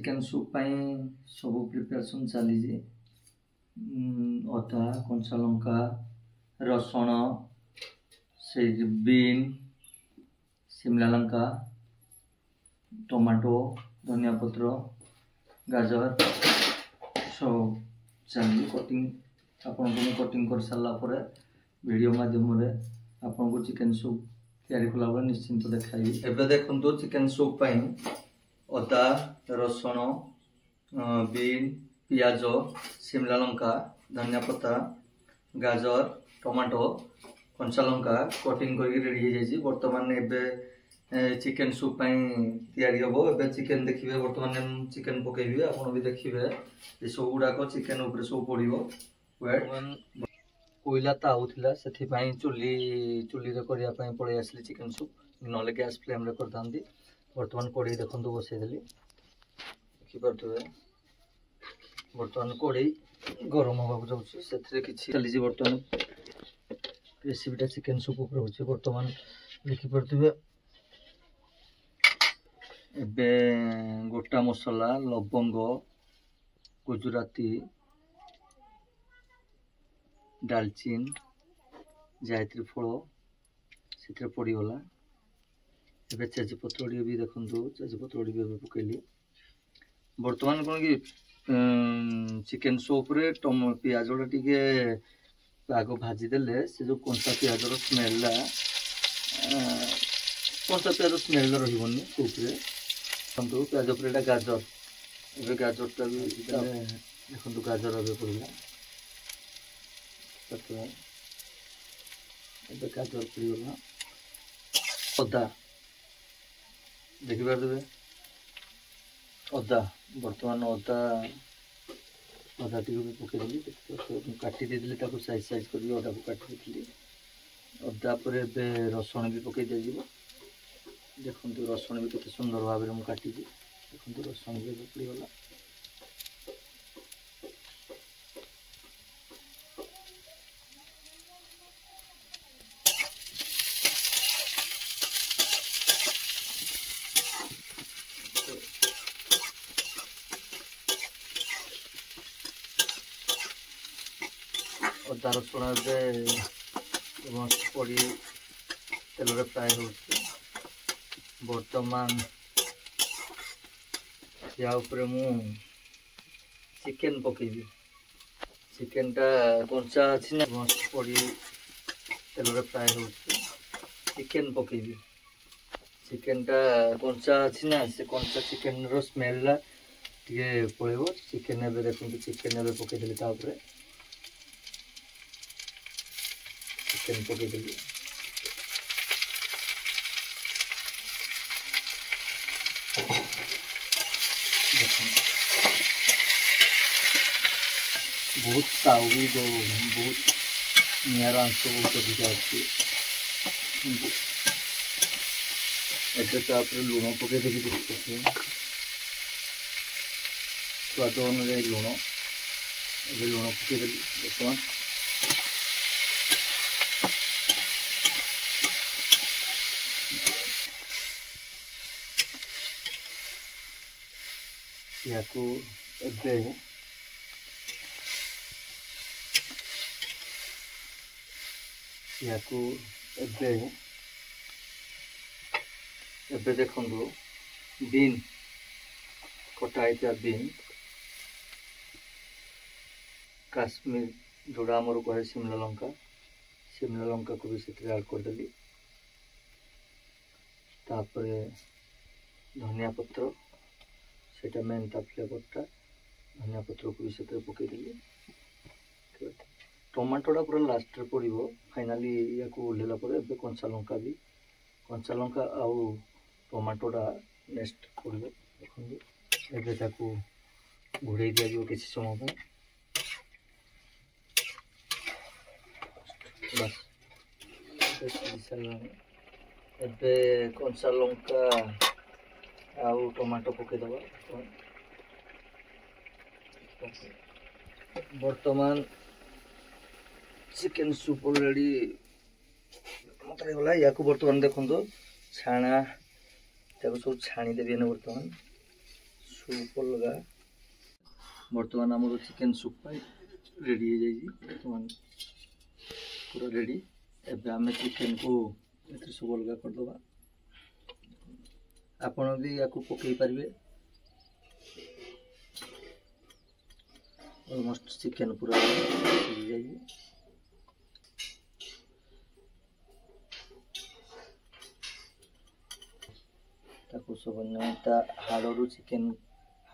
Chicken soup सब preparation चली अदा कंचा लंका रसुण से बीन शिमला लंका टमाटो धनिया पत्र गाजर सब चली कटिंग आपन को कटिंग कर सारा पर वीडियो माध्यम रे आपन को चिकेन सूप तैयारी कला बेले निश्चिंत देखाई। एबे देखंतु चिकेन सूप अदा रसुण बीन पियाज शिमला लंका धनिया पत्ता गाजर टमाटो कंचा लंका कटिंग करके रेडी हो जाए। बर्तमान एबे चिकेन सूप तैयारी हम एबे चिकेन देखिए बर्तमान चिकेन पकेबी आपन भी देखिए ये सब गुड़ाक चिकेन ऊपर सब पड़ो वेट कोईला ताऊला से चुली रे पड़े आसली चिकेन सूप ना गैस फ्लेम रे करता बर्तमान कड़े देखो बसईदेली देखिपे बर्तमान कड़े गरम होगा जाऊँगी कि चली बर्तमान रेसिपीटा चिकेन सूप उपर हो बर्तमान देखिपे एबे गोटा मसला लवंग गुजराती डालचीन जायत्री फल से पड़गला एबे तेजपत्र भी देखो तेजपत्र भी पकईली बर्तमान कौन कि चिकेन सूप रे पियाजटा टी आग भाजीदे से जो कंचा पियाज स्मेल कंचा पियाज स्मेल रही सूप रे देखो पियाज पर गाजर एबे गाजरटा भी देखो गाजर ए पड़ा एबे गाजर पड़गला अदा देखिपे अदा बर्तमान अदा अदा टी भी पकईदेली काटी देली साइज साइज कर अदा को काटी देली अदा पर रसुण भी पकई दि देखो रसुण भी केते सुंदर भाव में काटी देखो रसुण भी पड़गला अदा रसुण पड़ी तेल फ्राए हो बर्तमान या मु चिकेन पकेबी चिकेनटा कंचा अच्छी ना पड़ी तेल फ्राए हो चिकेन पकेबी चिकेनटा कंचा अच्छी ना से कंचा चिकेन रो स्मेल टे पड़ो चिकेन ए देखते चिकेन ए पकईदेली चिकेन पकईदेली बहुत ताऊ भी बहुत निर अंश बहुत अधिक अच्छी एपरे लुण पकईदेली स्वाद अनुजाई लुण ए लुण पकईदेली बर्तमान या देखो बीन कटा बीन काश्मीर जोड़ा आमर कहे शिमला लंका को भी से ऐड करदेली धनिया पत्र सेटा मेन ता फ्लेवरटा धनिया पत्र को भी से पकईदेली टमाटोटा पूरा लास्ट रे पड़ो फाइनाली या ओल्ला कंचा लंका आउ टमाटोटा नेक्स्ट पड़ो देखो एबे घोड़े दिया किसी समय बस एबे कंचा लंका आउ टमाटो पकईदबा बर्तमान चिकेन सूप ऑलरेडी गला या बर्तमान देखो छाणा सब छाणी देवी बर्तमान सूप अलग बर्तमान आमर चिकेन सूप रेडी हो जाए बर्तमान पूरा रेडी एबे आम चिकेन को सब अलग करदे आपण भी या पकई पारे ऑलमोस्ट चिकेन पूरा सिझी जाए सब हाड़ू चिकेन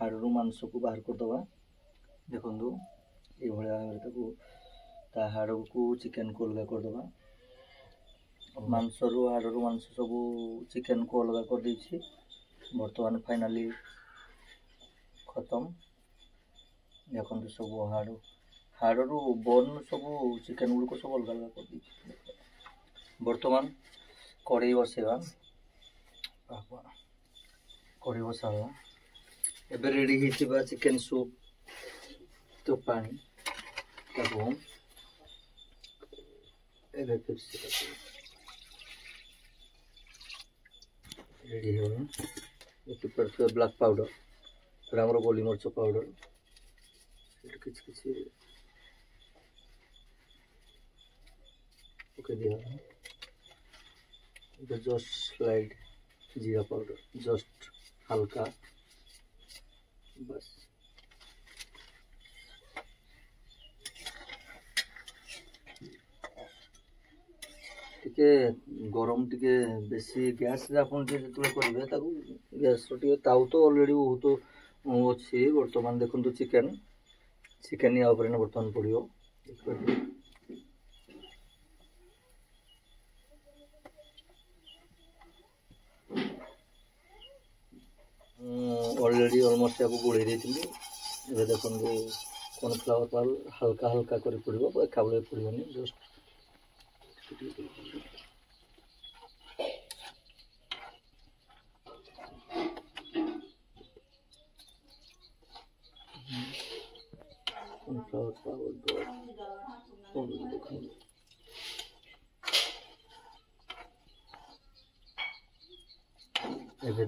हाड़ू मांस को बाहर करदे देखु ये भाया हाड़ को चिकेन को अलग करदे मांस रु हाड़ू मांस सब चिकेन को अलग कर देछि बर्तमान फाइनाली खत्म देखो सब हाड़ू बोन सब चिकेन गुड़ को सब अलग अलग कर देछि बर्तमान कड़ई बसेगा कड़ी बसा एबे रेडी होइतिबा चिकेन सूप तो पानी एबे फिर से रेडी हो ये पर ब्लैक पाउडर फिर हमर गोली मरच पाउडर किछ किछ ओके दिया जस्ट स्लाइड जीरा पाउडर जस्ट हल्का बस टिके गरम टिके बेसी गैस रे आपन जे जतले करबे ताकू गैस टिके ताऊ तो ऑलरेडी बहुत अछि वर्तमान देखंतु चिकेन चिकेन या ऊपर ने वर्तमान पड़ियो ऑलरेडी ऑलमोस्ट आपको गोड़े देती देखो कॉर्नफ्लावर पाल हल्का हल्का कर पड़ो खाबले पड़ोनी जस्ट कॉर्नफ्लावर पाउडर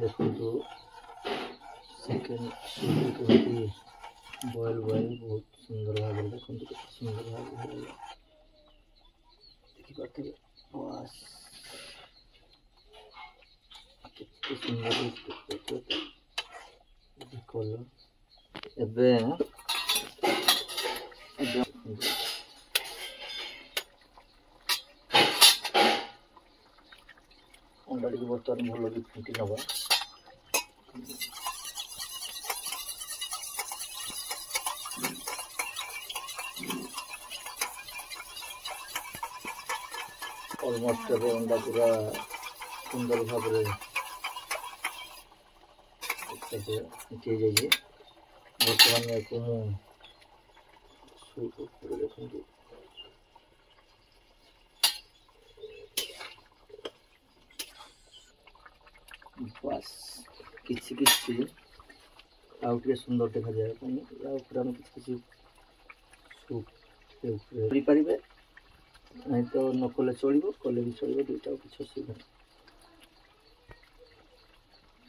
देखो चिकेन बॉयल बहुत सुंदर भाव देखो सुंदर भाव देखिए बस कितने सुंदर कलर एबे अंडा टी बर्तमान भल भी फुटी नवा ऑलमोस्ट अंडा पूरा सुंदर भाव जाइए बर्तमान को देखो बस किसी किसी आउटे सुंदर देखा जाए आम किसी सूप पारे नहीं तो न कले चलो कले भी चलो दुईटा किसी असुविधा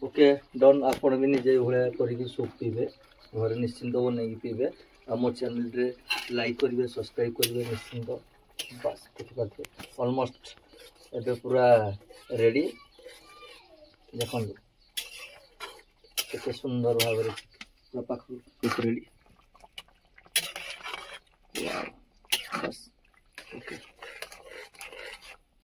ओके डन आपण भी निजे भाया कर सूप पीबे घर निश्चिंत बनई पीबे आम चैनल रे लाइक करेंगे सब्सक्राइब करेंगे निश्चिंत बस देखिए ऑलमोस्ट एबे पूरा रेडी देखो केते सुंदर भाव रे पाखु रेडी।